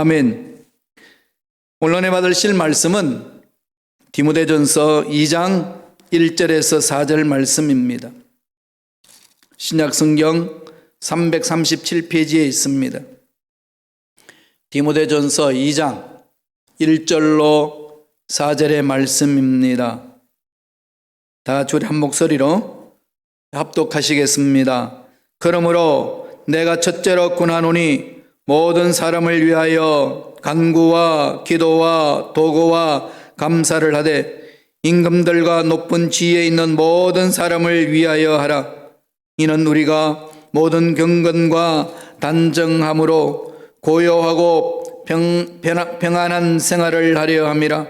아멘. 오늘 은혜 받으실 말씀은 디모데전서 2장 1절에서 4절 말씀입니다. 신약성경 337페이지에 있습니다. 디모데전서 2장 1절로 4절의 말씀입니다. 다 같이 우리 한 목소리로 합독하시겠습니다. 그러므로 내가 첫째로 권하노니 모든 사람을 위하여 간구와 기도와 도구와 감사를 하되 임금들과 높은 지위에 있는 모든 사람을 위하여 하라. 이는 우리가 모든 경건과 단정함으로 고요하고 평안한 생활을 하려 함이라.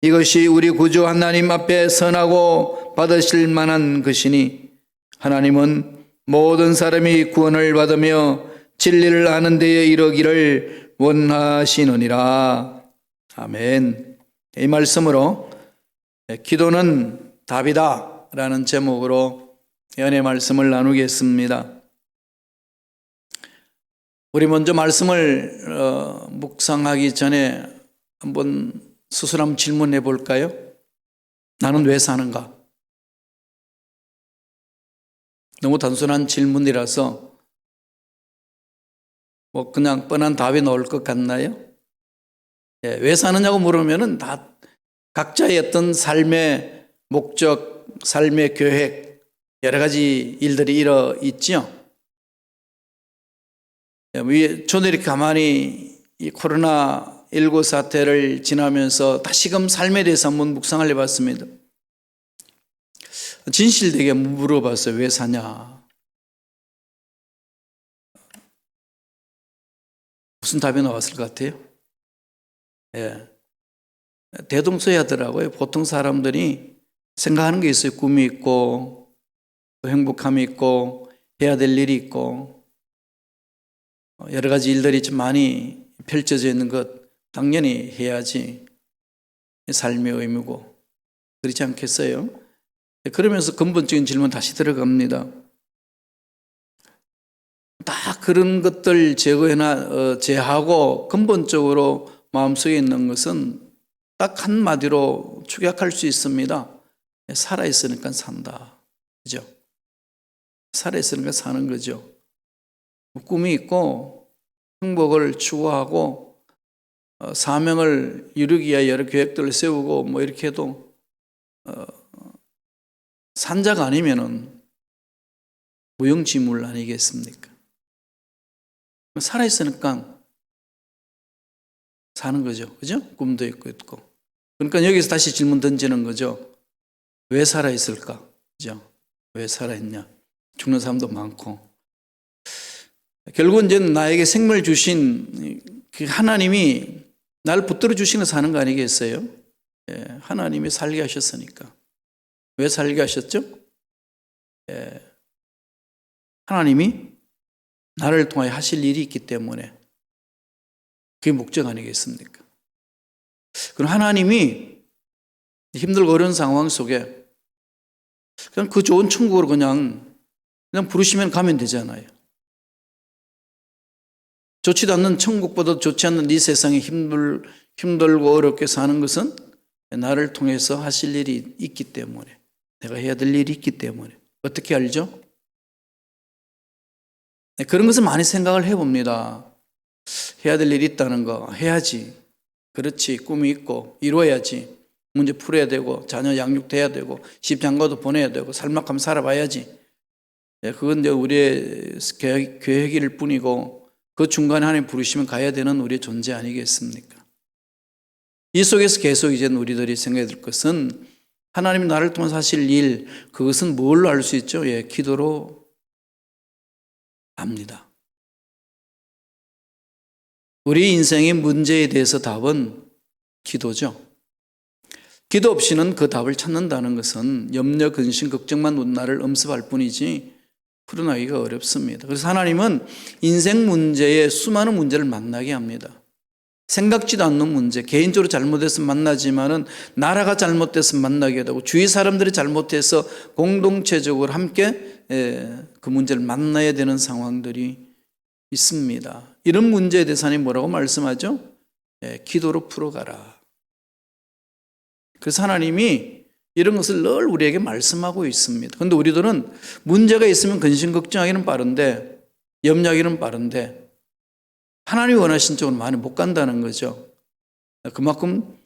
이것이 우리 구주 하나님 앞에 선하고 받으실 만한 것이니 하나님은 모든 사람이 구원을 받으며 진리를 아는 데에 이르기를 원하시느니라. 아멘. 이 말씀으로 기도는 답이다 라는 제목으로 연의 말씀을 나누겠습니다. 우리 먼저 말씀을 묵상하기 전에 한번 스스로 한번 질문해 볼까요? 나는 왜 사는가? 너무 단순한 질문이라서 그냥 뻔한 답이 나올 것 같나요? 왜 사느냐고 물으면은 다 각자의 어떤 삶의 목적, 삶의 계획, 여러 가지 일들이 있죠. 저도 이렇게 가만히 이 코로나19 사태를 지나면서 다시금 삶에 대해서 한번 묵상을 해봤습니다. 진실되게 물어봤어요. 왜 사냐? 무슨 답이 나왔을 것 같아요? 대동소이하더라고요. 보통 사람들이 생각하는 게 있어요. 꿈이 있고 행복함이 있고 해야 될 일이 있고 여러 가지 일들이 좀 많이 펼쳐져 있는 것 당연히 해야지 삶의 의무고 그렇지 않겠어요? 그러면서 근본적인 질문 다시 들어갑니다. 다 그런 것들 제하고 근본적으로 마음속에 있는 것은 딱 한마디로 축약할 수 있습니다. 살아있으니까 산다. 그죠? 살아있으니까 사는 거죠. 꿈이 있고 행복을 추구하고 사명을 이루기 위해 여러 계획들을 세우고 이렇게 해도 산자가 아니면은 무용지물 아니겠습니까? 살아있으니까 사는 거죠. 그죠? 꿈도 있고. 그러니까 여기서 다시 질문 던지는 거죠. 왜 살아있을까? 그죠? 왜 살아있냐? 죽는 사람도 많고. 결국은 이제 나에게 생명을 주신 그 하나님이 나를 붙들어 주시는 사는 거 아니겠어요? 하나님이 살게 하셨으니까. 왜 살게 하셨죠? 하나님이 나를 통하여 하실 일이 있기 때문에 그게 목적 아니겠습니까? 그럼 하나님이 힘들고 어려운 상황 속에 그냥 그 좋은 천국으로 그냥 부르시면 가면 되잖아요. 좋지도 않는 천국보다 좋지 않는 이 세상에 힘들고 어렵게 사는 것은 나를 통해서 하실 일이 있기 때문에 내가 해야 될 일이 있기 때문에 어떻게 알죠? 그런 것을 많이 생각을 해봅니다. 해야 될 일이 있다는 거 해야지. 그렇지. 꿈이 있고 이루어야지. 문제 풀어야 되고 자녀 양육돼야 되고 시집장가도 보내야 되고 살만큼 살아봐야지. 그건 이제 우리의 계획일 뿐이고 그 중간에 하나님 부르시면 가야 되는 우리의 존재 아니겠습니까? 이 속에서 계속 이제 우리들이 생각해야 될 것은 하나님이 나를 통해서 하실 일 그것은 뭘로 알 수 있죠? 기도로 압니다. 우리 인생의 문제에 대해서 답은 기도죠. 기도 없이는 그 답을 찾는다는 것은 염려, 근심, 걱정만 나를 엄습할 뿐이지 풀어나기가 어렵습니다. 그래서 하나님은 인생 문제에 수많은 문제를 만나게 합니다. 생각지도 않는 문제, 개인적으로 잘못해서 만나지만은 나라가 잘못돼서 만나게 되고 주위 사람들이 잘못해서 공동체적으로 함께 그 문제를 만나야 되는 상황들이 있습니다. 이런 문제에 대해서 하나님 뭐라고 말씀하죠? 기도로 풀어가라. 그래서 하나님이 이런 것을 늘 우리에게 말씀하고 있습니다. 그런데 우리들은 문제가 있으면 근심 걱정하기는 빠른데, 염려하기는 빠른데 하나님이 원하신 쪽으로 많이 못 간다는 거죠. 그만큼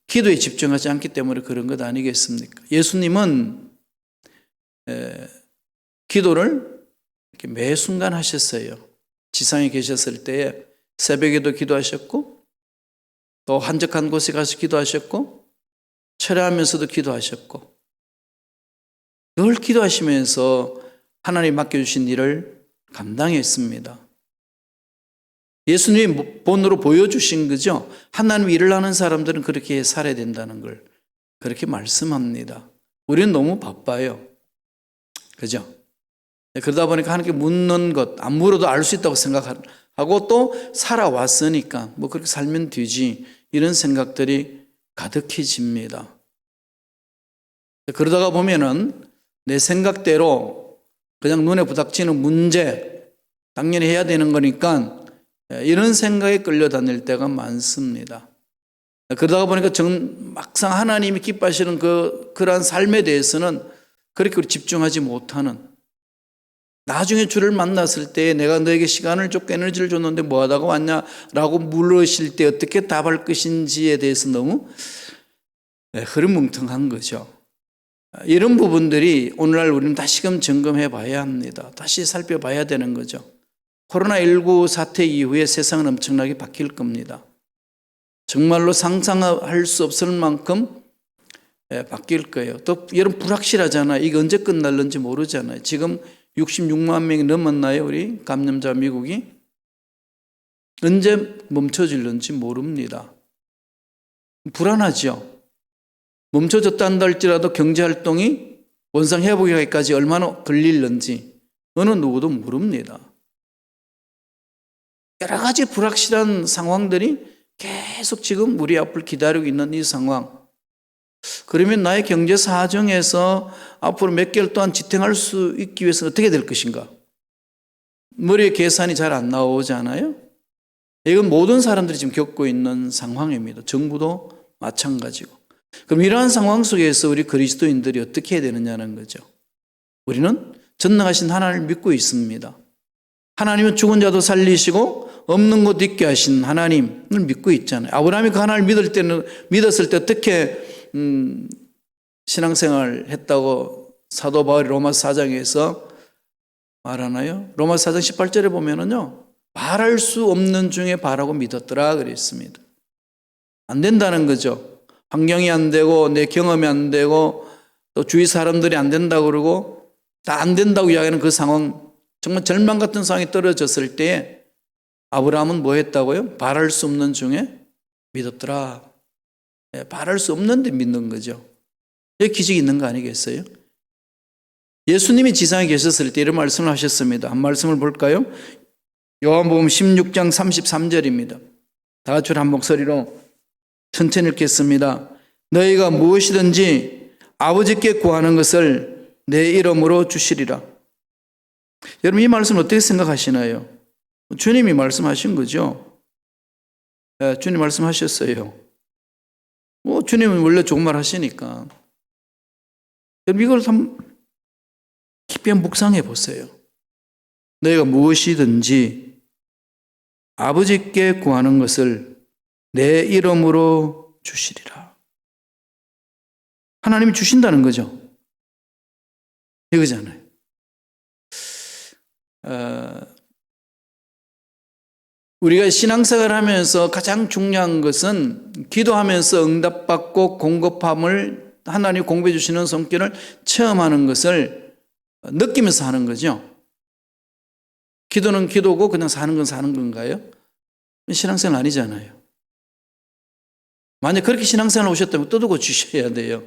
기도에 집중하지 않기 때문에 그런 것 아니겠습니까? 예수님은 기도를 이렇게 매 순간 하셨어요. 지상에 계셨을 때에 새벽에도 기도하셨고, 또 한적한 곳에 가서 기도하셨고, 철야하면서도 기도하셨고, 늘 기도하시면서 하나님 맡겨주신 일을 감당했습니다. 예수님이 본으로 보여주신 거죠. 하나님 일을 하는 사람들은 그렇게 살아야 된다는 걸 그렇게 말씀합니다. 우리는 너무 바빠요. 그죠? 그러다 보니까 하나님께 묻는 것, 안 물어도 알 수 있다고 생각하고 또 살아왔으니까 뭐 그렇게 살면 되지, 이런 생각들이 가득해집니다. 그러다가 보면은 내 생각대로 그냥 눈에 부닥치는 문제, 당연히 해야 되는 거니까 이런 생각에 끌려다닐 때가 많습니다. 그러다가 보니까 막상 하나님이 기뻐하시는 그러한 삶에 대해서는 그렇게 집중하지 못하는, 나중에 주를 만났을 때 내가 너에게 시간을 줬고 에너지를 줬는데 뭐 하다가 왔냐라고 물으실 때 어떻게 답할 것인지에 대해서 너무 흐름뭉텅한 거죠. 이런 부분들이 오늘날 우리는 다시금 점검해 봐야 합니다. 다시 살펴봐야 되는 거죠. 코로나19 사태 이후에 세상은 엄청나게 바뀔 겁니다. 정말로 상상할 수 없을 만큼 바뀔 거예요. 또 여러분 불확실하잖아요. 이게 언제 끝날는지 모르잖아요. 지금 66만 명이 넘었나요? 우리 감염자 미국이? 언제 멈춰질는지 모릅니다. 불안하죠. 멈춰졌다 할지라도 경제활동이 원상 회복하기까지 얼마나 걸릴는지 어느 누구도 모릅니다. 여러 가지 불확실한 상황들이 계속 지금 우리 앞을 기다리고 있는 이 상황. 그러면 나의 경제 사정에서 앞으로 몇 개월 동안 지탱할 수 있기 위해서 어떻게 될 것인가? 머리에 계산이 잘 안 나오잖아요. 이건 모든 사람들이 지금 겪고 있는 상황입니다. 정부도 마찬가지고. 그럼 이러한 상황 속에서 우리 그리스도인들이 어떻게 해야 되느냐는 거죠. 우리는 전능하신 하나님을 믿고 있습니다. 하나님은 죽은 자도 살리시고 없는 것 있게 하신 하나님을 믿고 있잖아요. 아브라함이 그 하나님을 믿었을 때 어떻게 신앙생활 했다고 사도 바울이 로마서 4장에서 말하나요? 로마서 4장 18절에 보면은요, 바랄 수 없는 중에 바라고 믿었더라 그랬습니다. 안 된다는 거죠. 환경이 안 되고 내 경험이 안 되고 또 주위 사람들이 안 된다고 그러고 다 안 된다고 이야기하는 그 상황, 정말 절망 같은 상황이 떨어졌을 때에 아브라함은 뭐 했다고요? 바랄 수 없는 중에 믿었더라. 바랄 수 없는데 믿는 거죠. 여기 기적이 있는 거 아니겠어요? 예수님이 지상에 계셨을 때 이런 말씀을 하셨습니다. 한 말씀을 볼까요? 요한복음 16장 33절입니다. 다 같이 한 목소리로 천천히 읽겠습니다. 너희가 무엇이든지 아버지께 구하는 것을 내 이름으로 주시리라. 여러분 이 말씀 어떻게 생각하시나요? 주님이 말씀하신 거죠. 주님 말씀하셨어요. 주님은 원래 좋은 말 하시니까. 여러분 이걸 참 깊이 묵상해 보세요. 너희가 무엇이든지 아버지께 구하는 것을 내 이름으로 주시리라. 하나님이 주신다는 거죠. 이거잖아요. 우리가 신앙생활을 하면서 가장 중요한 것은 기도하면서 응답받고 공급함을 하나님 공급해 주시는 손길을 체험하는 것을 느끼면서 하는 거죠. 기도는 기도고 그냥 사는 건 사는 건가요? 신앙생활 아니잖아요. 만약 그렇게 신앙생활 오셨다면 떠들고 주셔야 돼요.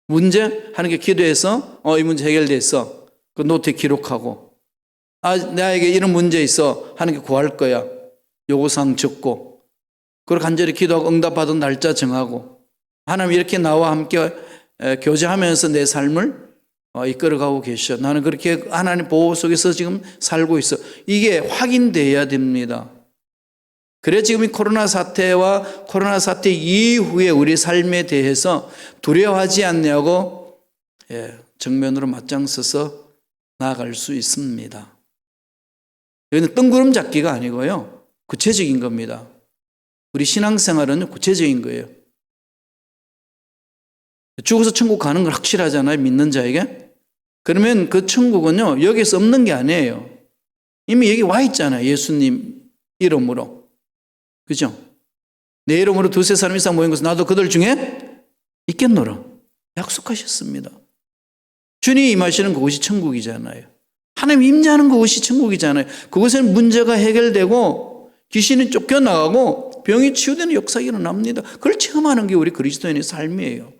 문제 하는 게 기도해서 이 문제 해결됐어. 그 노트에 기록하고 나에게 이런 문제 있어 하는 게 구할 거야. 요구사항 적고 그리고 간절히 기도하고 응답받은 날짜 정하고 하나님 이렇게 나와 함께 교제하면서 내 삶을 이끌어가고 계셔. 나는 그렇게 하나님 보호 속에서 지금 살고 있어. 이게 확인돼야 됩니다. 그래 지금 이 코로나 사태와 코로나 사태 이후에 우리 삶에 대해서 두려워하지 않냐고 정면으로 맞장서서 나아갈 수 있습니다. 여기는 뜬구름 잡기가 아니고요. 구체적인 겁니다. 우리 신앙생활은 구체적인 거예요. 죽어서 천국 가는 건 확실하잖아요. 믿는 자에게. 그러면 그 천국은요. 여기서 없는 게 아니에요. 이미 여기 와 있잖아요. 예수님 이름으로. 그죠? 내 이름으로 두세 사람 이상 모인 것은 나도 그들 중에 있겠노라. 약속하셨습니다. 주님이 임하시는 그곳이 천국이잖아요. 하나님 임재하는 그곳이 천국이잖아요. 그곳에는 문제가 해결되고 귀신이 쫓겨나가고 병이 치유되는 역사가 일어납니다. 그걸 체험하는 게 우리 그리스도인의 삶이에요.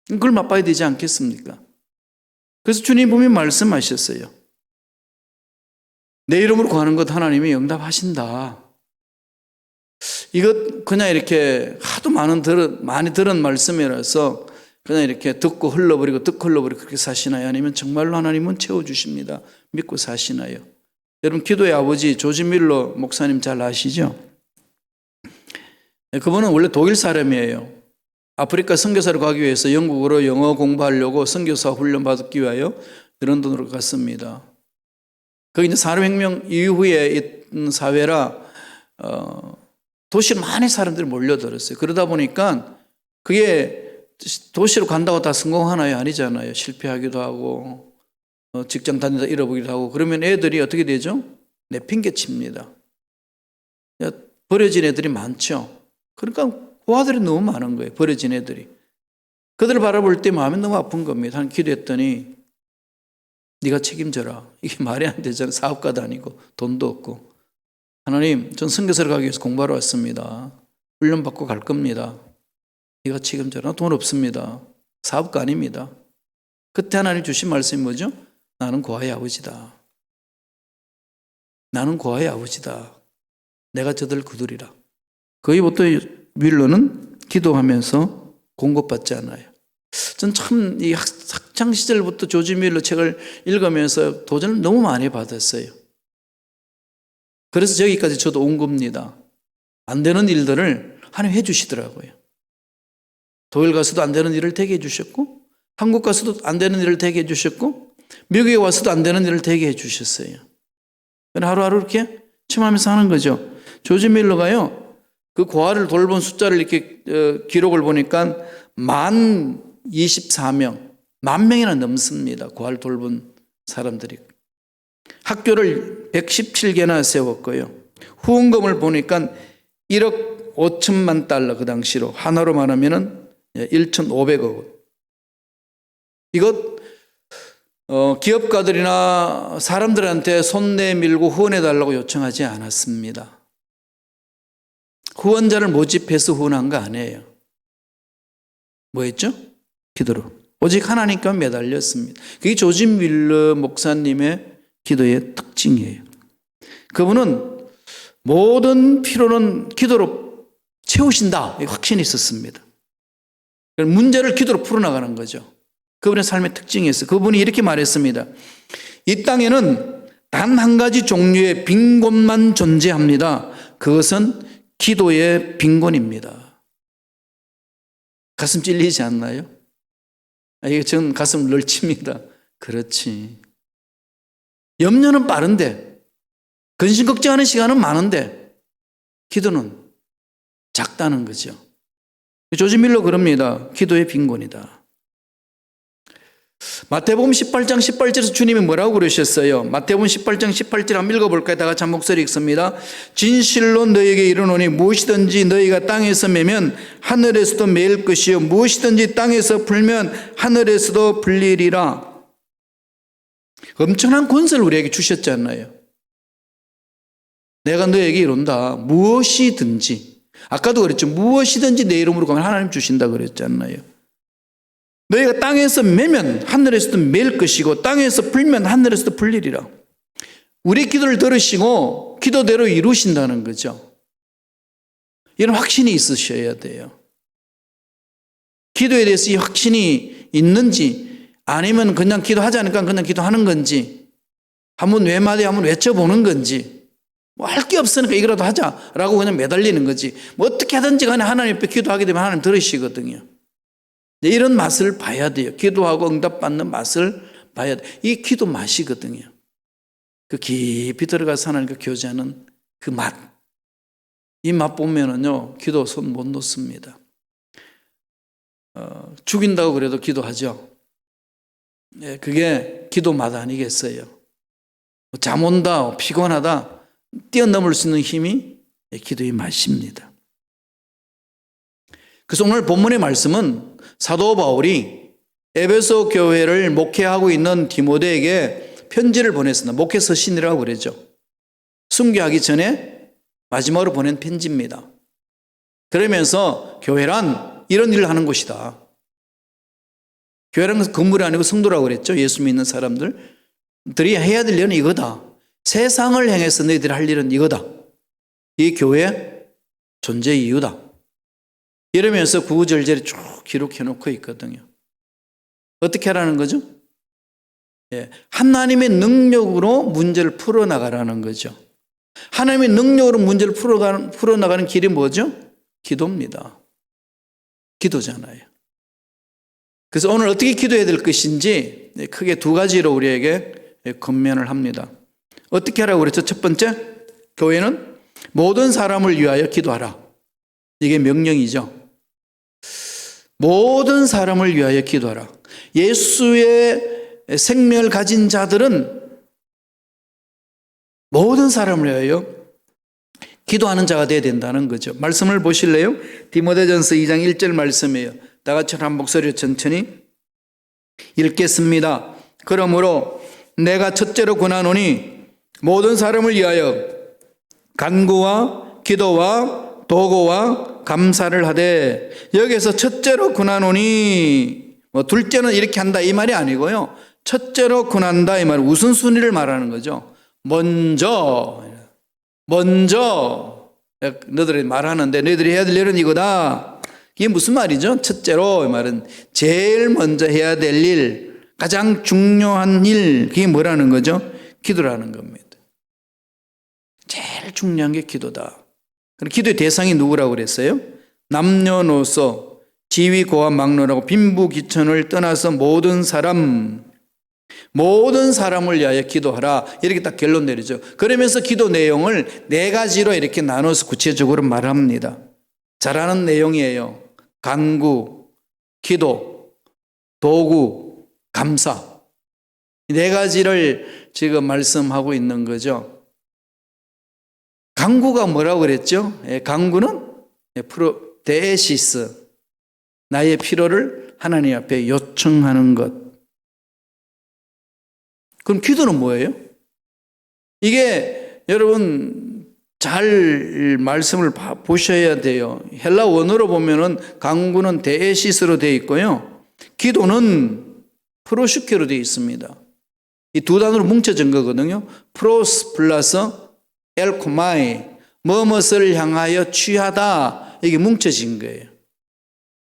그걸 맛봐야 되지 않겠습니까? 그래서 주님 분명히 말씀하셨어요. 내 이름으로 구하는 것 하나님이 응답하신다. 이것 그냥 이렇게 하도 많이 들은 말씀이라서 그냥 이렇게 듣고 흘러버리고 그렇게 사시나요? 아니면 정말로 하나님은 채워주십니다. 믿고 사시나요? 여러분 기도의 아버지 조지 밀러 목사님 잘 아시죠? 그분은 원래 독일 사람이에요. 아프리카 선교사로 가기 위해서 영국으로 영어 공부하려고 선교사 훈련 받기 위하여 런던으로 갔습니다. 거기 이제 산업혁명 이후에 있는 사회라 도시로 많은 사람들이 몰려들었어요. 그러다 보니까 그게 도시로 간다고 다 성공하나요? 아니잖아요. 실패하기도 하고 직장 다니다 잃어버리기도 하고 그러면 애들이 어떻게 되죠? 내팽개칩니다. 버려진 애들이 많죠. 그러니까 고아들이 너무 많은 거예요. 버려진 애들이. 그들을 바라볼 때 마음이 너무 아픈 겁니다. 한 기도했더니 네가 책임져라. 이게 말이 안 되잖아요. 사업가도 아니고 돈도 없고. 하나님, 전 선교사를 가기 위해서 공부하러 왔습니다. 훈련받고 갈 겁니다. 네가 책임져라. 돈 없습니다. 사업가 아닙니다. 그때 하나님 주신 말씀이 뭐죠? 나는 고아의 아버지다. 나는 고아의 아버지다. 내가 저들 거두리라. 거의 보통 밀러는 기도하면서 공급받지 않아요. 전 참 이 학창 시절부터 조지 밀러 책을 읽으면서 도전을 너무 많이 받았어요. 그래서 저기까지 저도 온 겁니다. 안 되는 일들을 하나님 해주시더라고요. 독일 가서도 안 되는 일을 되게 해주셨고, 한국 가서도 안 되는 일을 되게 해주셨고, 미국에 와서도 안 되는 일을 되게 해주셨어요. 하루하루 이렇게 체험하면서 하는 거죠. 조지 밀러가요, 그 고아를 돌본 숫자를 이렇게 기록을 보니까 1024명, 10,000명이나 넘습니다. 고아를 돌본 사람들이. 학교를 117개나 세웠고요. 후원금을 보니까 1억 5천만 달러 그 당시로 하나로 말하면 1,500억 원. 이것 기업가들이나 사람들한테 손 내밀고 후원해달라고 요청하지 않았습니다. 후원자를 모집해서 후원한 거 아니에요. 뭐였죠? 기도로. 오직 하나님께 매달렸습니다. 그게 조지 밀러 목사님의 기도의 특징이에요. 그분은 모든 필요는 기도로 채우신다. 확신이 있었습니다. 문제를 기도로 풀어나가는 거죠. 그분의 삶의 특징이 있어요. 그분이 이렇게 말했습니다. 이 땅에는 단 한 가지 종류의 빈곤만 존재합니다. 그것은 기도의 빈곤입니다. 가슴 찔리지 않나요? 이게 전 가슴 널칩니다. 그렇지. 염려는 빠른데, 근심 걱정하는 시간은 많은데, 기도는 작다는 거죠. 조지 밀러 그럽니다. 기도의 빈곤이다. 마태복음 18장 18절에서 주님이 뭐라고 그러셨어요? 마태복음 18장 18절 한번 읽어볼까요? 다 같이 한 목소리 읽습니다. 진실로 너희에게 이르노니 무엇이든지 너희가 땅에서 매면 하늘에서도 매일 것이요 무엇이든지 땅에서 풀면 하늘에서도 풀리리라. 엄청난 권세를 우리에게 주셨잖아요. 내가 너에게 이룬다. 무엇이든지. 아까도 그랬죠. 무엇이든지 내 이름으로 가면 하나님 주신다 그랬잖아요. 너희가 땅에서 매면 하늘에서도 맬 것이고 땅에서 풀면 하늘에서도 풀리리라. 우리 기도를 들으시고 기도대로 이루신다는 거죠. 이런 확신이 있으셔야 돼요. 기도에 대해서 이 확신이 있는지 아니면 그냥 기도하지 않으니까 그냥 기도하는 건지, 한번 외마디 한번 외쳐보는 건지, 뭐 할 게 없으니까 이거라도 하자라고 그냥 매달리는 거지. 뭐 어떻게 하든지 간에 하나님 앞에 기도하게 되면 하나님 들으시거든요. 이런 맛을 봐야 돼요. 기도하고 응답받는 맛을 봐야 돼요. 이게 기도 맛이거든요. 그 깊이 들어가서 하나님과 교제하는 그 맛. 이 맛 보면은요, 기도 손 못 놓습니다. 죽인다고 그래도 기도하죠. 예, 그게 기도 맛 아니겠어요? 잠 온다, 피곤하다, 뛰어넘을 수 있는 힘이 기도의 맛입니다. 그래서 오늘 본문의 말씀은 사도 바울이 에베소 교회를 목회하고 있는 디모데에게 편지를 보냈습니다. 목회 서신이라고 그러죠. 순교하기 전에 마지막으로 보낸 편지입니다. 그러면서 교회란 이런 일을 하는 곳이다. 교회라는 것은 건물이 아니고 성도라고 그랬죠. 예수 믿는 사람들이 해야 될 일은 이거다. 세상을 향해서 너희들이 할 일은 이거다. 이 교회의 존재의 이유다. 이러면서 구구절절히 쭉 기록해 놓고 있거든요. 어떻게 하라는 거죠? 예, 하나님의 능력으로 문제를 풀어나가라는 거죠. 하나님의 능력으로 문제를 풀어나가는 길이 뭐죠? 기도입니다. 기도잖아요. 그래서 오늘 어떻게 기도해야 될 것인지 크게 두 가지로 우리에게 권면을 합니다. 어떻게 하라고 그랬죠? 첫 번째, 교회는 모든 사람을 위하여 기도하라. 이게 명령이죠. 모든 사람을 위하여 기도하라. 예수의 생명을 가진 자들은 모든 사람을 위하여 기도하는 자가 되어야 된다는 거죠. 말씀을 보실래요? 디모데전서 2장 1절 말씀이에요. 다 같이 한 목소리로 천천히 읽겠습니다. 그러므로 내가 첫째로 권하노니 모든 사람을 위하여 간구와 기도와 도고와 감사를 하되, 여기서 첫째로 권하노니 둘째는 이렇게 한다 이 말이 아니고요. 첫째로 권한다 이 말은 우선순위를 말하는 거죠. 먼저 너희들이 말하는데 너희들이 해야 될 일은 이거다. 이게 무슨 말이죠? 첫째로 이 말은 제일 먼저 해야 될 일, 가장 중요한 일, 그게 뭐라는 거죠? 기도라는 겁니다. 제일 중요한 게 기도다. 그럼 기도의 대상이 누구라고 그랬어요? 남녀노소, 지위, 고아, 막론하고 빈부귀천을 떠나서 모든 사람을 위하여 기도하라. 이렇게 딱 결론 내리죠. 그러면서 기도 내용을 네 가지로 이렇게 나눠서 구체적으로 말합니다. 잘하는 내용이에요. 간구, 기도, 도구, 감사. 네 가지를 지금 말씀하고 있는 거죠. 간구가 뭐라고 그랬죠? 간구는 데시스, 나의 필요를 하나님 앞에 요청하는 것. 그럼 기도는 뭐예요? 이게 여러분 잘 말씀을 보셔야 돼요. 헬라 원어로 보면은 간구는 데시스로 되어 있고요. 기도는 프로슈케로 되어 있습니다. 이 두 단어로 뭉쳐진 거거든요. 프로스 플러스 엘코마이, 무엇을 향하여 취하다, 이게 뭉쳐진 거예요.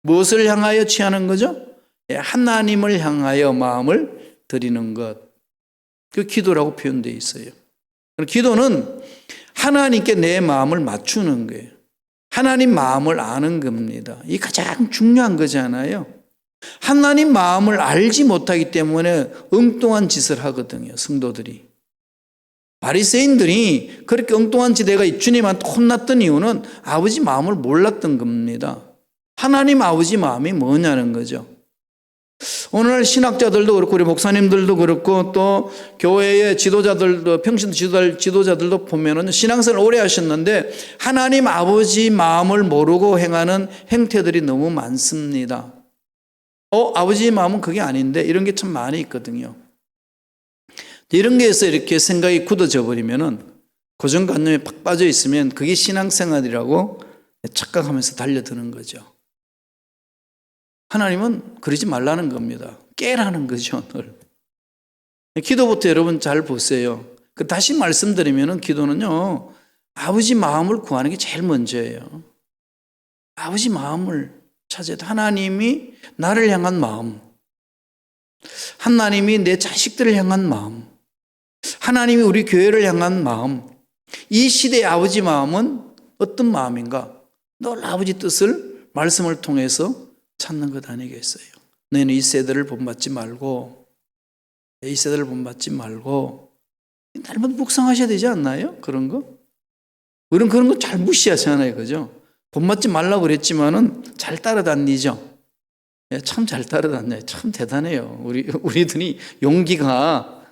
무엇을 향하여 취하는 거죠? 하나님을 향하여 마음을 드리는 것. 그 기도라고 표현되어 있어요. 기도는 하나님께 내 마음을 맞추는 거예요. 하나님 마음을 아는 겁니다. 이게 가장 중요한 거잖아요. 하나님 마음을 알지 못하기 때문에 엉뚱한 짓을 하거든요, 성도들이. 바리새인들이 그렇게 엉뚱한 짓에가 주님한테 혼났던 이유는 아버지 마음을 몰랐던 겁니다. 하나님 아버지 마음이 뭐냐는 거죠. 오늘 신학자들도 그렇고 우리 목사님들도 그렇고 또 교회의 지도자들도 평신 지도자들도 보면은 신앙생활을 오래 하셨는데 하나님 아버지 마음을 모르고 행하는 행태들이 너무 많습니다. 아버지 마음은 그게 아닌데 이런 게 참 많이 있거든요. 이런 게에서 이렇게 생각이 굳어져 버리면은 고정관념에 팍 빠져 있으면 그게 신앙생활이라고 착각하면서 달려드는 거죠. 하나님은 그러지 말라는 겁니다. 깨라는 거죠, 늘. 기도부터 여러분 잘 보세요. 다시 말씀드리면은 기도는요, 아버지 마음을 구하는 게 제일 먼저예요. 아버지 마음을 찾아야 돼. 하나님이 나를 향한 마음. 하나님이 내 자식들을 향한 마음, 하나님이 우리 교회를 향한 마음, 이 시대의 아버지 마음은 어떤 마음인가? 늘 아버지 뜻을 말씀을 통해서 찾는 것 아니겠어요? 너희는 이 세대를 본받지 말고, 이 세대를 본받지 말고 날마다 묵상하셔야 되지 않나요? 그런 거? 우리는 그런 거 잘 무시하잖아요. 그죠? 본받지 말라고 그랬지만은 잘 따라다니죠. 참 잘 따라다녀요. 참 대단해요. 우리들이 용기가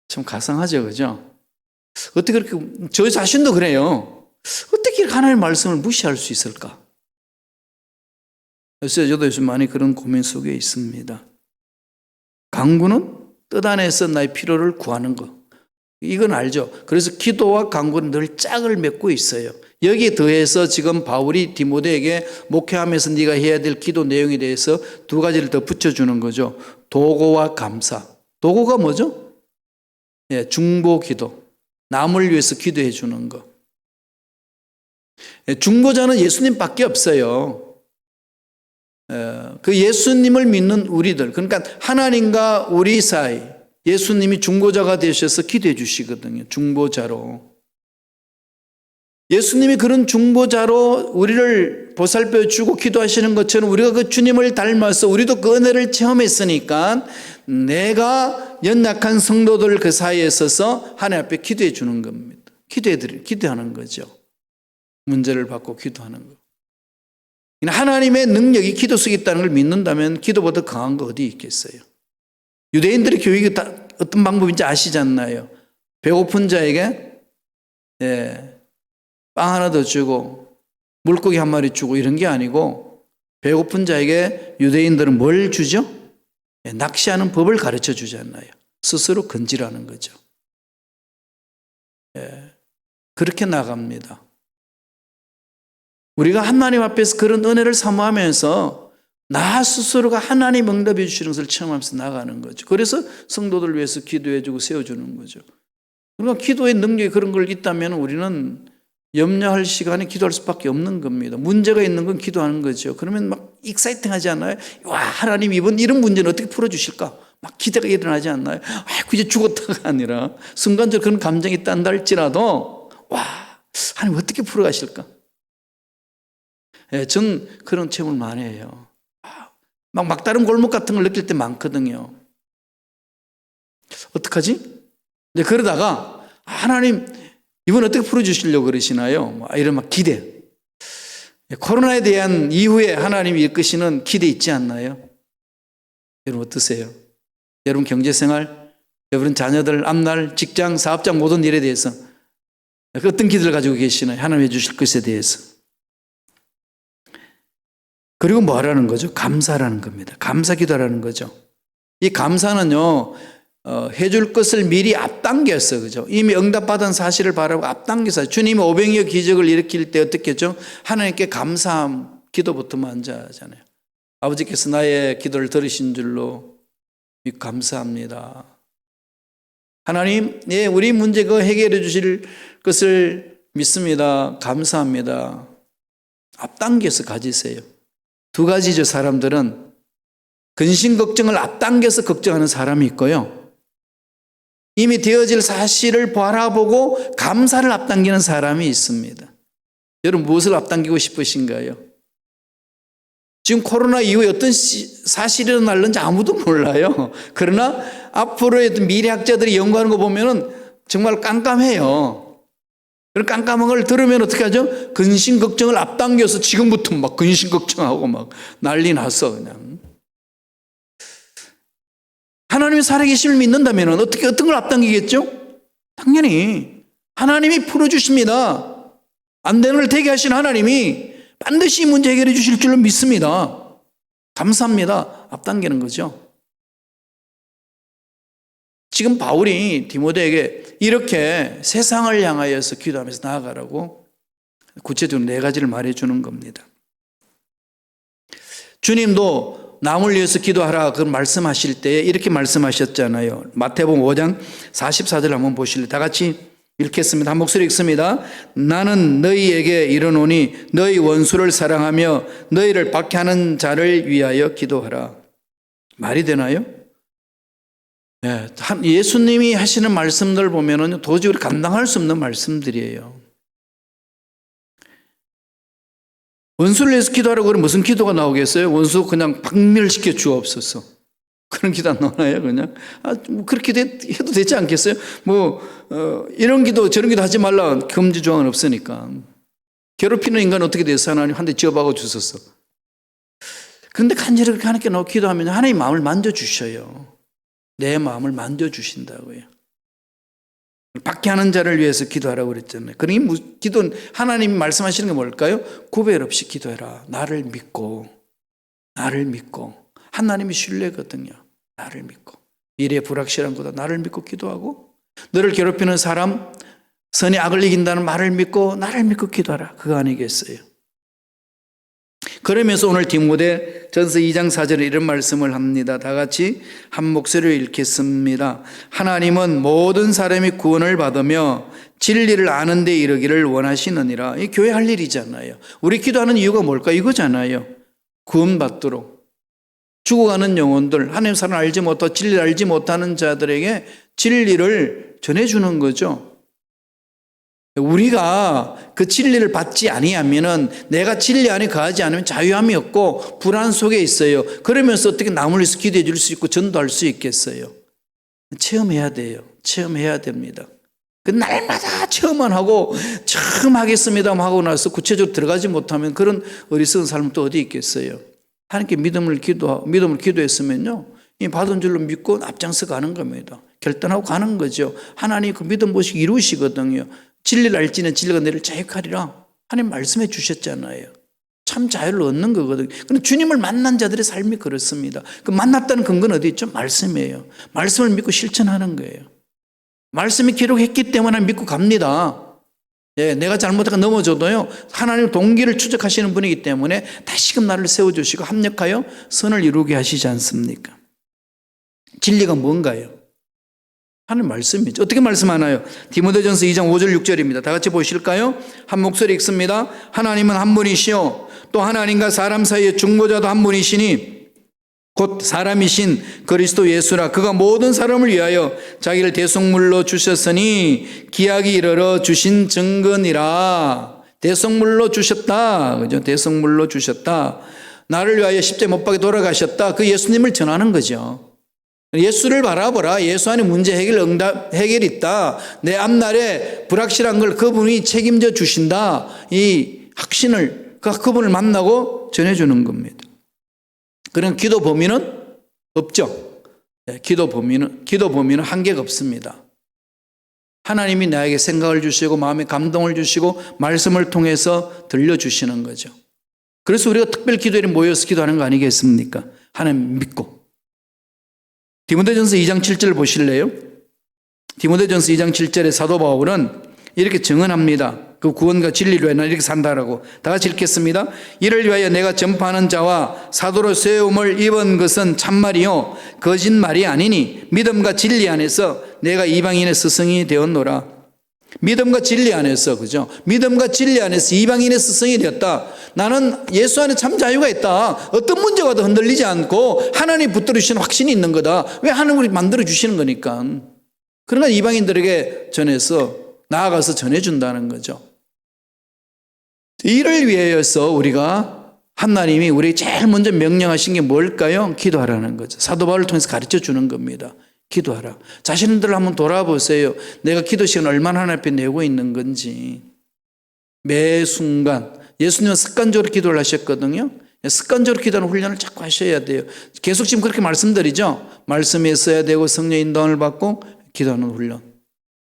참 가상하죠. 그죠? 어떻게 그렇게, 저 자신도 그래요. 어떻게 하나님의 말씀을 무시할 수 있을까? 그래서 저도 요즘 많이 그런 고민 속에 있습니다. 간구는 뜻 안에서 나의 필요를 구하는 것. 이건 알죠. 그래서 기도와 간구는 늘 짝을 맺고 있어요. 여기에 더해서 지금 바울이 디모데에게 목회하면서 네가 해야 될 기도 내용에 대해서 두 가지를 더 붙여주는 거죠. 도고와 감사. 도고가 뭐죠? 중보 기도. 남을 위해서 기도해 주는 것. 중보자는 예수님밖에 없어요. 그 예수님을 믿는 우리들, 그러니까 하나님과 우리 사이, 예수님이 중보자가 되셔서 기도해 주시거든요. 중보자로. 예수님이 그런 중보자로 우리를 보살펴 주고 기도하시는 것처럼 우리가 그 주님을 닮아서 우리도 그 은혜를 체험했으니까 내가 연약한 성도들 그 사이에 서서 하나님 앞에 기도해 주는 겁니다. 기도하는 거죠. 문제를 받고 기도하는 거. 하나님의 능력이 기도 속에 있다는 걸 믿는다면 기도보다 강한 거 어디 있겠어요? 유대인들의 교육이 어떤 방법인지 아시잖아요. 배고픈 자에게 빵 하나 더 주고 물고기 한 마리 주고 이런 게 아니고, 배고픈 자에게 유대인들은 뭘 주죠? 낚시하는 법을 가르쳐 주잖아요. 스스로 건지라는 거죠. 그렇게 나갑니다. 우리가 하나님 앞에서 그런 은혜를 사모하면서 나 스스로가 하나님 응답해 주시는 것을 체험하면서 나가는 거죠. 그래서 성도들 위해서 기도해 주고 세워주는 거죠. 그러니까 기도의 능력이 그런 걸 있다면 우리는 염려할 시간에 기도할 수밖에 없는 겁니다. 문제가 있는 건 기도하는 거죠. 그러면 막 익사이팅하지 않아요? 와, 하나님 이번 이런 문제는 어떻게 풀어주실까? 막 기대가 일어나지 않나요? 아이고 이제 죽었다가 아니라 순간적으로 그런 감정이 있다 할지라도 와, 하나님 어떻게 풀어가실까? 전 그런 체험을 많이 해요. 막 막다른 골목 같은 걸 느낄 때 많거든요. 어떡하지? 그러다가 하나님 이번 어떻게 풀어주시려고 그러시나요? 이런 막 기대. 코로나에 대한 이후에 하나님이 이끄시는 기대 있지 않나요? 여러분 어떠세요? 여러분 경제생활, 여러분 자녀들 앞날, 직장, 사업장 모든 일에 대해서 어떤 기대를 가지고 계시나요? 하나님 해주실 것에 대해서. 그리고 뭐 하라는 거죠? 감사라는 겁니다. 감사 기도라는 거죠. 이 감사는요, 해줄 것을 미리 앞당겼어. 그죠? 이미 응답받은 사실을 바라고 앞당겨서 주님이 오병이어 기적을 일으킬 때 어떻게 했죠? 하나님께 감사함 기도부터 먼저 하잖아요. 아버지께서 나의 기도를 들으신 줄로 감사합니다. 하나님, 우리 문제 그 해결해 주실 것을 믿습니다. 감사합니다. 앞당겨서 가지세요. 두 가지죠. 사람들은 근심 걱정을 앞당겨서 걱정하는 사람이 있고요, 이미 되어질 사실을 바라보고 감사를 앞당기는 사람이 있습니다. 여러분 무엇을 앞당기고 싶으신가요? 지금 코로나 이후에 어떤 사실이 일어날는지 아무도 몰라요. 그러나 앞으로의 미래학자들이 연구하는 거 보면은 정말 깜깜해요. 그런 깜깜한 걸 들으면 어떻게 하죠? 근심 걱정을 앞당겨서 지금부터 막 근심 걱정하고 막 난리 났어. 그냥 하나님의 살아계심을 믿는다면 어떤 걸 앞당기겠죠? 당연히 하나님이 풀어주십니다. 안 되는 걸 되게 하신 하나님이 반드시 문제 해결해 주실 줄로 믿습니다. 감사합니다. 앞당기는 거죠. 지금 바울이 디모데에게 이렇게 세상을 향하여서 기도하면서 나아가라고 구체적으로 4가지를 말해주는 겁니다. 주님도 남을 위해서 기도하라 그 말씀하실 때 이렇게 말씀하셨잖아요. 마태복음 5장 44절 한번 보실래요? 다 같이 읽겠습니다. 한 목소리 읽습니다. 나는 너희에게 이르노니 너희 원수를 사랑하며 너희를 박해하는 자를 위하여 기도하라. 말이 되나요? 예수님이 하시는 말씀들 보면은 도저히 감당할 수 없는 말씀들이에요. 원수를 위해서 기도하라고 그러면 무슨 기도가 나오겠어요? 원수 그냥 박멸시켜 주옵소서. 그런 기도 안 나오나요? 그냥 뭐 그렇게 해도 되지 않겠어요? 이런 기도 저런 기도 하지 말라 금지 조항은 없으니까. 괴롭히는 인간은 어떻게 돼서 하나님 한 대 지어박아 주셨어. 그런데 간절히 그렇게 하나님께 놓고 기도하면 하나님 마음을 만져주셔요. 내 마음을 만져주신다고요. 받게 하는 자를 위해서 기도하라고 그랬잖아요. 그러니 기도는 하나님이 말씀하시는 게 뭘까요? 구별 없이 기도해라. 나를 믿고 하나님이 신뢰거든요. 나를 믿고 미래의 불확실한 거다. 나를 믿고 기도하고 너를 괴롭히는 사람 선이 악을 이긴다는 말을 믿고 나를 믿고 기도하라. 그거 아니겠어요? 그러면서 오늘 디모데전서 2장 4절에 이런 말씀을 합니다. 다 같이 한 목소리로 읽겠습니다. 하나님은 모든 사람이 구원을 받으며 진리를 아는 데 이르기를 원하시느니라. 이 교회 할 일이잖아요. 우리 기도하는 이유가 뭘까? 이거잖아요. 구원받도록 죽어가는 영혼들, 하나님 사랑을 알지 못하고 진리를 알지 못하는 자들에게 진리를 전해주는 거죠. 우리가 그 진리를 받지 아니하면은 내가 진리 안에 거하지 않으면 자유함이 없고 불안 속에 있어요. 그러면서 어떻게 남을 위해서 기도해 줄 수 있고 전도할 수 있겠어요? 체험해야 돼요. 체험해야 됩니다. 그 날마다 체험만 하고 처음 하겠습니다 하고 나서 구체적으로 들어가지 못하면 그런 어리석은 삶은 또 어디 있겠어요? 하나님께 믿음을 기도했으면요, 이 받은 줄로 믿고 앞장서 가는 겁니다. 결단하고 가는 거죠. 하나님 그 믿음 보시고 이루시거든요. 진리를 알지는 진리가 너를 자유하리라. 하나님 말씀해 주셨잖아요. 참 자유를 얻는 거거든요. 근데 주님을 만난 자들의 삶이 그렇습니다. 그 만났다는 근거는 어디 있죠? 말씀이에요. 말씀을 믿고 실천하는 거예요. 말씀이 기록했기 때문에 믿고 갑니다. 내가 잘못하고 넘어져도요, 하나님 동기를 추적하시는 분이기 때문에 다시금 나를 세워주시고 합력하여 선을 이루게 하시지 않습니까? 진리가 뭔가요? 하는 말씀이죠. 어떻게 말씀하나요? 디모데전서 2장 5절 6절입니다. 다 같이 보실까요? 한 목소리 읽습니다. 하나님은 한 분이시요 또 하나님과 사람 사이의 중보자도 한 분이시니 곧 사람이신 그리스도 예수라. 그가 모든 사람을 위하여 자기를 대속물로 주셨으니 기약이 이르러 주신 증거니라. 대속물로 주셨다. 그죠? 대속물로 주셨다. 나를 위하여 십자가에 못 박혀 돌아가셨다. 그 예수님을 전하는 거죠. 예수를 바라보라. 예수 안에 문제 해결이 있다. 내 앞날에 불확실한 걸 그분이 책임져 주신다. 이 확신을 그분을 만나고 전해주는 겁니다. 그런 기도 범위는 없죠. 기도 범위는 한계가 없습니다. 하나님이 나에게 생각을 주시고 마음에 감동을 주시고 말씀을 통해서 들려주시는 거죠. 그래서 우리가 특별 기도에 모여서 기도하는 거 아니겠습니까? 하나님 믿고. 디모데전서 2장 7절 보실래요? 디모데전서 2장 7절에 사도 바울은 이렇게 증언합니다. 그 구원과 진리로 난 이렇게 산다라고. 다 같이 읽겠습니다. 이를 위하여 내가 전파하는 자와 사도로 세움을 입은 것은 참말이요 거짓말이 아니니 믿음과 진리 안에서 내가 이방인의 스승이 되었노라. 믿음과 진리 안에서, 그죠? 믿음과 진리 안에서 이방인의 스승이 되었다. 나는 예수 안에 참 자유가 있다. 어떤 문제가 와도 흔들리지 않고 하나님 붙들어 주시는 확신이 있는 거다. 왜 하나님이 만들어 주시는 거니까. 그러니까 이방인들에게 전해서 나아가서 전해준다는 거죠. 이를 위해서 우리가 하나님이 우리 제일 먼저 명령하신 게 뭘까요? 기도하라는 거죠. 사도 바울을 통해서 가르쳐 주는 겁니다. 기도하라. 자신들을 한번 돌아보세요. 내가 기도 시간 얼마나 하나님 앞에 내고 있는 건지. 매 순간 예수님은 습관적으로 기도를 하셨거든요. 습관적으로 기도하는 훈련을 자꾸 하셔야 돼요. 계속 지금 그렇게 말씀드리죠. 말씀에 써야 되고 성령 인도함을 받고 기도하는 훈련.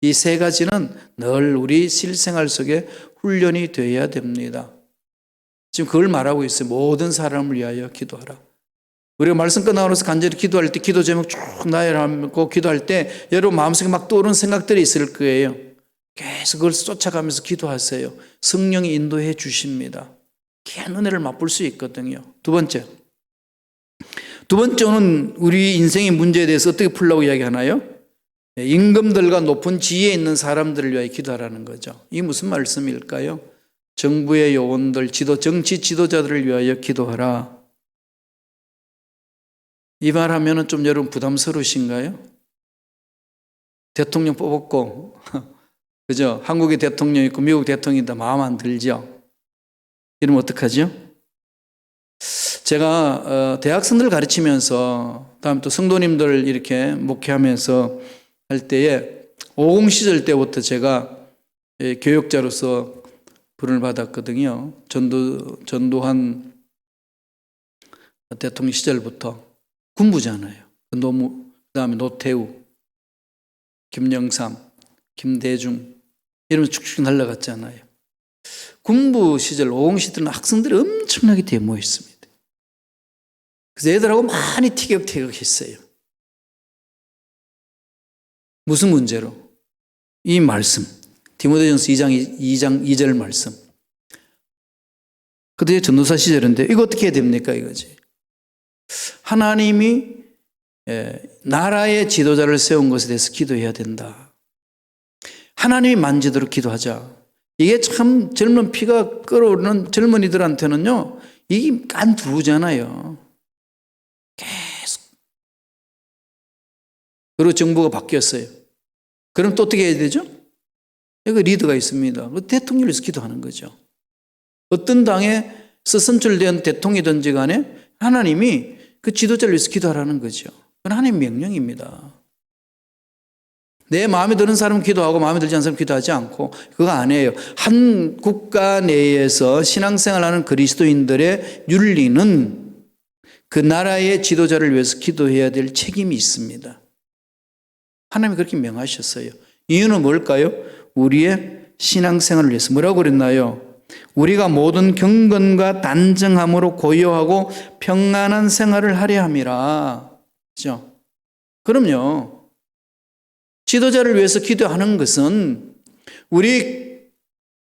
이 세 가지는 늘 우리 실생활 속에 훈련이 되어야 됩니다. 지금 그걸 말하고 있어요. 모든 사람을 위하여 기도하라. 우리가 말씀 끝나고 나서 간절히 기도할 때 기도 제목 쭉 나열하고 기도할 때 여러분 마음속에 막 떠오르는 생각들이 있을 거예요. 계속 그걸 쫓아가면서 기도하세요. 성령이 인도해 주십니다. 귀한 은혜를 맛볼 수 있거든요. 두 번째는 우리 인생의 문제에 대해서 어떻게 풀라고 이야기하나요? 임금들과 높은 지위에 있는 사람들을 위하여 기도하라는 거죠. 이게 무슨 말씀일까요? 정부의 요원들, 정치 지도자들을 위하여 기도하라. 이 말하면 좀 여러분 부담스러우신가요? 대통령 뽑았고, 그죠? 한국의 대통령 있고 미국 대통령이다 마음 안 들죠? 이러면 어떡하죠? 제가 대학생들 가르치면서 다음에 또 성도님들 이렇게 목회하면서 할 때에 50 시절 때부터 제가 교육자로서 부름을 받았거든요. 전두환 대통령 시절부터 군부잖아요. 그다음에 노태우, 김영삼, 김대중 이러면서 쭉쭉 날아갔잖아요. 군부 시절 50 시대는 학생들이 엄청나게 데모에 있습니다. 그래서 애들하고 많이 티격태격했어요. 무슨 문제로? 이 말씀, 디모데전서 2절 말씀. 그때 전도사 시절인데 이거 어떻게 해야 됩니까 이거지. 하나님이 나라의 지도자를 세운 것에 대해서 기도해야 된다. 하나님이 만지도록 기도하자. 이게 참 젊은 피가 끓어오르는 젊은이들한테는요, 이게 깐 두르잖아요. 계속. 그리고 정부가 바뀌었어요. 그럼 또 어떻게 해야 되죠? 여기 리더가 있습니다. 대통령에서 기도하는 거죠. 어떤 당에서 선출된 대통령이든지 간에 하나님이 그 지도자를 위해서 기도하라는 거죠. 그건 하나님 명령입니다. 내 마음에 드는 사람은 기도하고 마음에 들지 않는 사람은 기도하지 않고 그거 아니에요. 한 국가 내에서 신앙생활하는 그리스도인들의 윤리는 그 나라의 지도자를 위해서 기도해야 될 책임이 있습니다. 하나님이 그렇게 명하셨어요. 이유는 뭘까요? 우리의 신앙생활을 위해서. 뭐라고 그랬나요? 우리가 모든 경건과 단정함으로 고요하고 평안한 생활을 하려 함이라. 그렇죠? 그럼요. 지도자를 위해서 기도하는 것은 우리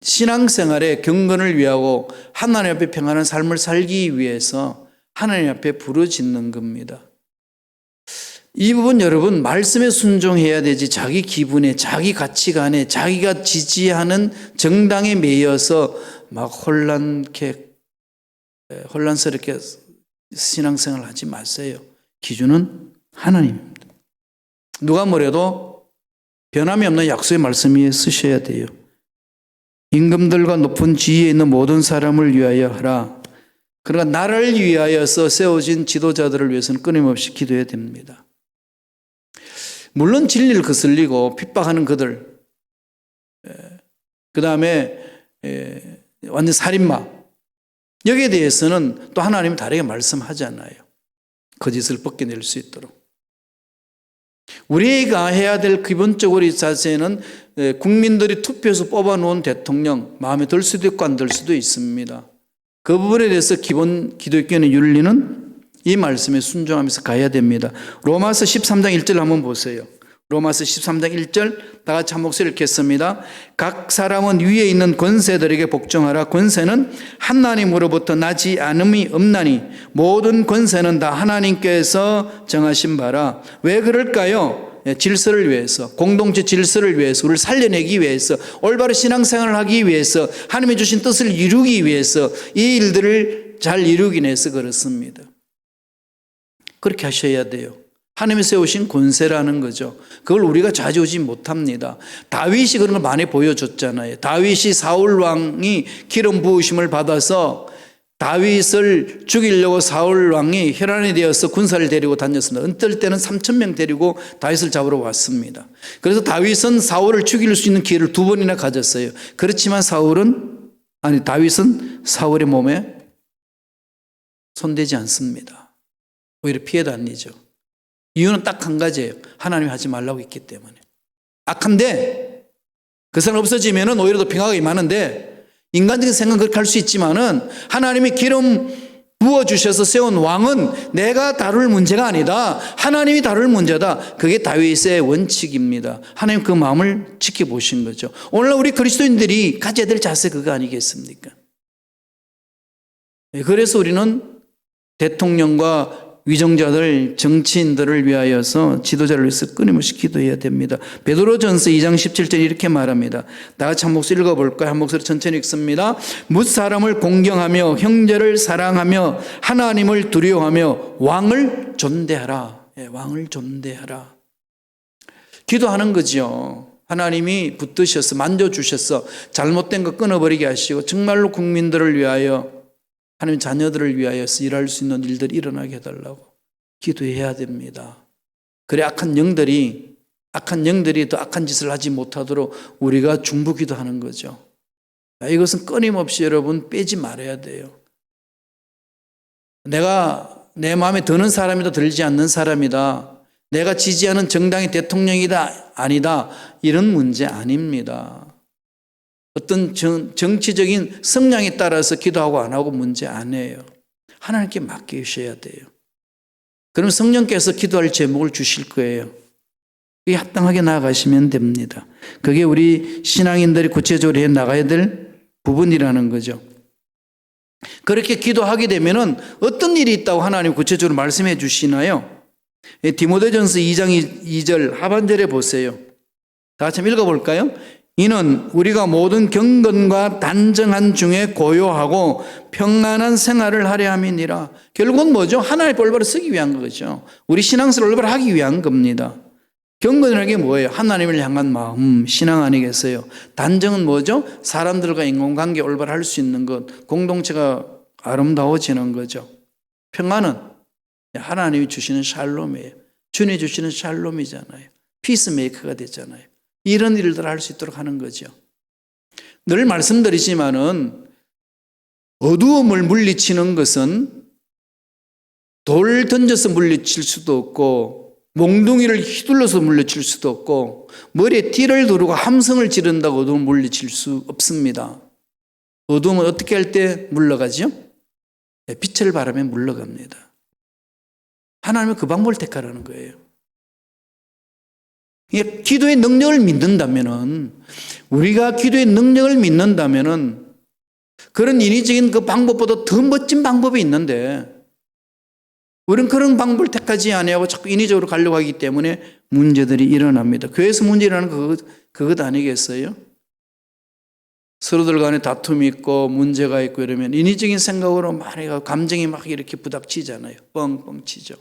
신앙생활의 경건을 위하고 하나님 앞에 평안한 삶을 살기 위해서 하나님 앞에 부르짖는 겁니다. 이 부분 여러분 말씀에 순종해야 되지 자기 기분에 자기 가치관에 자기가 지지하는 정당에 매여서 막 혼란스럽게 신앙생활을 하지 마세요. 기준은 하나님입니다. 누가 뭐래도 변함이 없는 약속의 말씀 위에 쓰셔야 돼요. 임금들과 높은 지위에 있는 모든 사람을 위하여 하라. 그러니까 나라를 위하여서 세워진 지도자들을 위해서는 끊임없이 기도해야 됩니다. 물론 진리를 거슬리고 핍박하는 그들, 그 다음에 완전 살인마, 여기에 대해서는 또 하나님이 다르게 말씀하잖아요. 거짓을 벗겨낼 수 있도록. 우리가 해야 될 기본적으로 이 자세는 국민들이 투표해서 뽑아놓은 대통령 마음에 들 수도 있고 안 들 수도 있습니다. 그 부분에 대해서 기본 기독교의 윤리는 이 말씀에 순종하면서 가야 됩니다. 로마서 13장 1절 한번 보세요. 로마서 13장 1절 다 같이 한 목소리를 읽겠습니다. 각 사람은 위에 있는 권세들에게 복종하라. 권세는 하나님으로부터 나지 않음이 없나니 모든 권세는 다 하나님께서 정하신 바라. 왜 그럴까요? 질서를 위해서, 공동체 질서를 위해서, 우리를 살려내기 위해서, 올바른 신앙생활을 하기 위해서, 하나님이 주신 뜻을 이루기 위해서 이 일들을 잘 이루기 위해서 그렇습니다. 그렇게 하셔야 돼요. 하나님이 세우신 권세라는 거죠. 그걸 우리가 좌지우지 못합니다. 다윗이 그런 걸 많이 보여줬잖아요. 다윗이 사울 왕이 기름 부으심을 받아서 다윗을 죽이려고 사울 왕이 혈안이 되어서 군사를 데리고 다녔습니다. 어떨 때는 3,000명 데리고 다윗을 잡으러 왔습니다. 그래서 다윗은 사울을 죽일 수 있는 기회를 2번이나 가졌어요. 그렇지만 다윗은 사울의 몸에 손대지 않습니다. 오히려 피해 다니죠. 이유는 딱 한 가지예요. 하나님이 하지 말라고 했기 때문에. 악한데 그 사람 없어지면 오히려 더 평화가 임하는데 인간적인 생각은 그렇게 할 수 있지만은 하나님이 기름 부어주셔서 세운 왕은 내가 다룰 문제가 아니다. 하나님이 다룰 문제다. 그게 다윗의 원칙입니다. 하나님 그 마음을 지켜보신 거죠. 오늘날 우리 그리스도인들이 가져야 될 자세 그거 아니겠습니까? 그래서 우리는 대통령과 위정자들, 정치인들을 위하여서 지도자를 위해서 끊임없이 기도해야 됩니다. 베드로전서 2장 17절 이렇게 말합니다. 다 같이 한 목소리 읽어볼까요? 한 목소리 천천히 읽습니다. 뭇 사람을 공경하며 형제를 사랑하며 하나님을 두려워하며 왕을 존대하라. 왕을 존대하라. 기도하는 거죠. 하나님이 붙드셔서 만져주셔서 잘못된 거 끊어버리게 하시고 정말로 국민들을 위하여 하나님 자녀들을 위하여서 일할 수 있는 일들이 일어나게 해달라고 기도해야 됩니다. 그래 악한 영들이 더 악한 짓을 하지 못하도록 우리가 중보 기도하는 거죠. 이것은 끊임없이 여러분 빼지 말아야 돼요. 내가 내 마음에 드는 사람이다 들지 않는 사람이다, 내가 지지하는 정당의 대통령이다 아니다, 이런 문제 아닙니다. 어떤 정치적인 성향에 따라서 기도하고 안 하고 문제 아니에요. 하나님께 맡기셔야 돼요. 그럼 성령께서 기도할 제목을 주실 거예요. 그게 합당하게 나아가시면 됩니다. 그게 우리 신앙인들이 구체적으로 해 나가야 될 부분이라는 거죠. 그렇게 기도하게 되면은 어떤 일이 있다고 하나님 구체적으로 말씀해 주시나요? 디모데전서 2장 2절 하반절에 보세요. 다 같이 한번 읽어볼까요? 이는 우리가 모든 경건과 단정한 중에 고요하고 평안한 생활을 하려 함이니라. 결국은 뭐죠? 하나님의 올바로 쓰기 위한 거죠. 우리 신앙생활을 올바로 하기 위한 겁니다. 경건이라는 게 뭐예요? 하나님을 향한 마음, 신앙 아니겠어요? 단정은 뭐죠? 사람들과 인간관계 올바로 할 수 있는 것, 공동체가 아름다워지는 거죠. 평안은 하나님이 주시는 샬롬이에요. 주님이 주시는 샬롬이잖아요. 피스메이커가 되잖아요. 이런 일들을 할 수 있도록 하는 거죠. 늘 말씀드리지만은 어두움을 물리치는 것은 돌 던져서 물리칠 수도 없고 몽둥이를 휘둘러서 물리칠 수도 없고 머리에 띠를 두르고 함성을 지른다고 어두움을 물리칠 수 없습니다. 어두움은 어떻게 할 때 물러가죠? 빛을 바라면 물러갑니다. 하나님은 그 방법을 택하라는 거예요. 기도의 능력을 믿는다면은, 우리가 기도의 능력을 믿는다면은 그런 인위적인 그 방법보다 더 멋진 방법이 있는데 우리는 그런 방법을 택하지 아니하고 자꾸 인위적으로 가려고 하기 때문에 문제들이 일어납니다. 교회에서 문제 일어나는 그것 아니겠어요? 서로들 간에 다툼이 있고 문제가 있고 이러면 인위적인 생각으로 많이 감정이 막 이렇게 부닥치잖아요. 뻥뻥 치죠.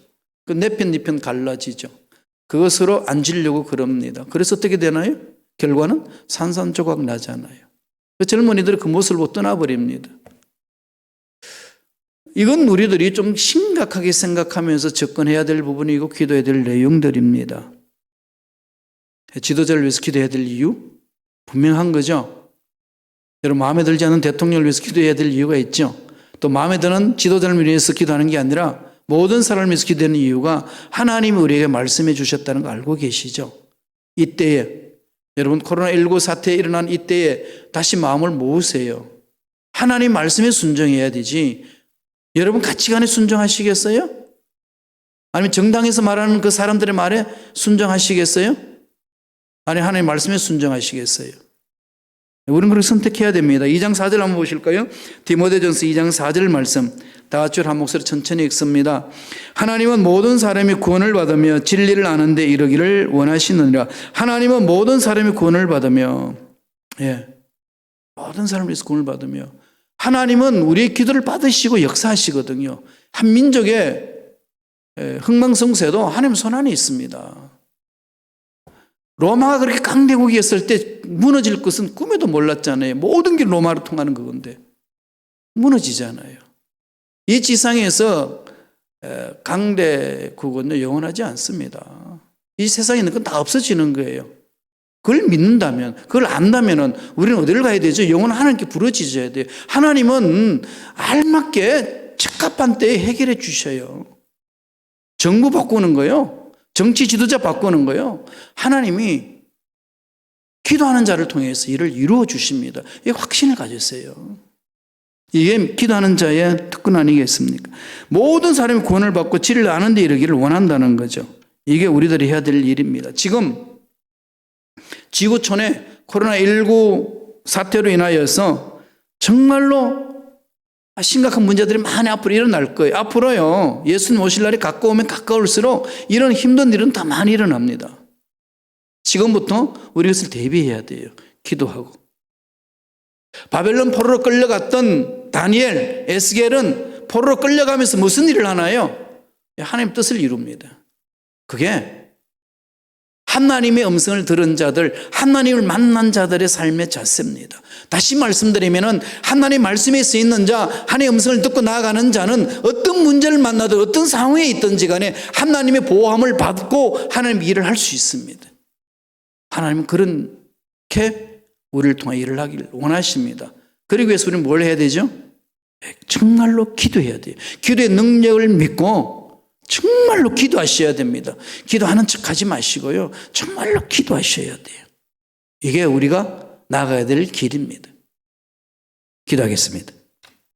그 내 편, 네 편 갈라지죠. 그것으로 앉으려고 그럽니다. 그래서 어떻게 되나요? 결과는 산산조각 나잖아요. 그 젊은이들이 그 모습을 못 떠나버립니다. 이건 우리들이 좀 심각하게 생각하면서 접근해야 될 부분이고 기도해야 될 내용들입니다. 지도자를 위해서 기도해야 될 이유? 분명한 거죠. 여러분 마음에 들지 않는 대통령을 위해서 기도해야 될 이유가 있죠. 또 마음에 드는 지도자를 위해서 기도하는 게 아니라 모든 사람을 위해서 기도하는 이유가 하나님이 우리에게 말씀해 주셨다는 거 알고 계시죠. 이때에 여러분 코로나19 사태에 일어난 이때에 다시 마음을 모으세요. 하나님 말씀에 순종해야 되지 여러분 가치관에 순종하시겠어요? 아니면 정당에서 말하는 그 사람들의 말에 순종하시겠어요? 아니 하나님 말씀에 순종하시겠어요? 우리는 그렇게 선택해야 됩니다. 2장 4절 한번 보실까요? 디모데전서 2장 4절 말씀 다 같이 한 목소리 천천히 읽습니다. 하나님은 모든 사람이 구원을 받으며 진리를 아는 데 이르기를 원하시느니라. 하나님은 모든 사람이 구원을 받으며 모든 사람을 위해서 구원을 받으며 하나님은 우리의 기도를 받으시고 역사하시거든요. 한 민족의 흥망성쇠도 하나님 손 안에 있습니다. 로마가 그렇게 강대국이었을 때 무너질 것은 꿈에도 몰랐잖아요. 모든 게 로마로 통하는 그건데 무너지잖아요. 이 지상에서 강대국은 영원하지 않습니다. 이 세상에 있는 건 다 없어지는 거예요. 그걸 믿는다면, 그걸 안다면 우리는 어디를 가야 되죠? 영원한 하나님께 부르짖어야 돼요. 하나님은 알맞게 적합한 때에 해결해 주셔요. 정부 바꾸는 거요. 정치 지도자 바꾸는 거요. 하나님이 기도하는 자를 통해서 일을 이루어 주십니다. 이 확신을 가졌어요. 이게 기도하는 자의 특권 아니겠습니까? 모든 사람이 구원을 받고 진리를 아는 데 이르기를 원한다는 거죠. 이게 우리들이 해야 될 일입니다. 지금 지구촌에 코로나19 사태로 인하여서 정말로 심각한 문제들이 많이 앞으로 일어날 거예요. 앞으로요, 예수님 오실 날이 가까우면 가까울수록 이런 힘든 일은 다 많이 일어납니다. 지금부터 우리 이것을 대비해야 돼요. 기도하고. 바벨론 포로로 끌려갔던 다니엘, 에스겔은 포로로 끌려가면서 무슨 일을 하나요? 하나님 뜻을 이룹니다. 그게 하나님의 음성을 들은 자들, 하나님을 만난 자들의 삶의 자세입니다. 다시 말씀드리면은 하나님의 말씀에 쓰여 있는 자, 하나님의 음성을 듣고 나아가는 자는 어떤 문제를 만나든 어떤 상황에 있든지 간에 하나님의 보호함을 받고 하나님의 일을 할 수 있습니다. 하나님은 그렇게 우리를 통해 일을 하기를 원하십니다. 그러기 위해서 우리는 뭘 해야 되죠? 정말로 기도해야 돼요. 기도의 능력을 믿고 정말로 기도하셔야 됩니다. 기도하는 척 하지 마시고요. 정말로 기도하셔야 돼요. 이게 우리가 나가야 될 길입니다. 기도하겠습니다.